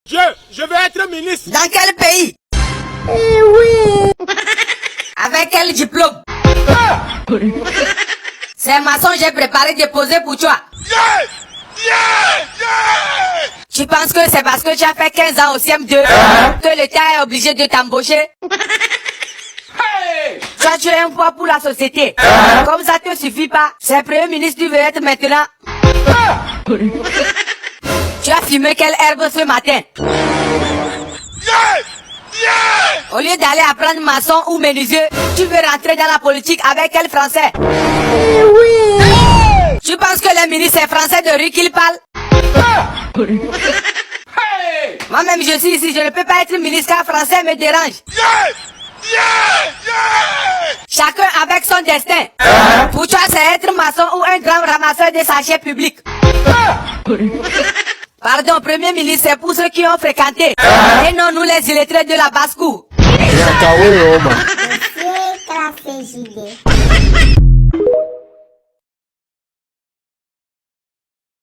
Je veux être ministre. Dans quel pays? Eh oui. Avec quel diplôme? C'est maçon, j'ai préparé de poser pour toi. Tu penses que c'est parce que tu as fait 15 ans au CM2 que l'État est obligé de t'embaucher? Toi, tu es un poids pour la société. Comme ça te suffit pas. C'est Premier ministre, tu veux être maintenant. Tu as fumé quelle herbe ce matin? Au lieu d'aller apprendre maçon ou menuisier, tu veux rentrer dans la politique avec quel français? Eh oui. Tu penses que les ministres c'est français de rue qu'ils parlent? Moi-même je suis ici, je ne peux pas être ministre car français me dérange. Chacun avec son destin. Pour toi c'est être maçon ou un grand ramasseur de sachets publics. Pardon, Premier ministre, c'est pour ceux qui ont fréquenté. Et non nous les illettrés de la basse-cour. C'est classe JD.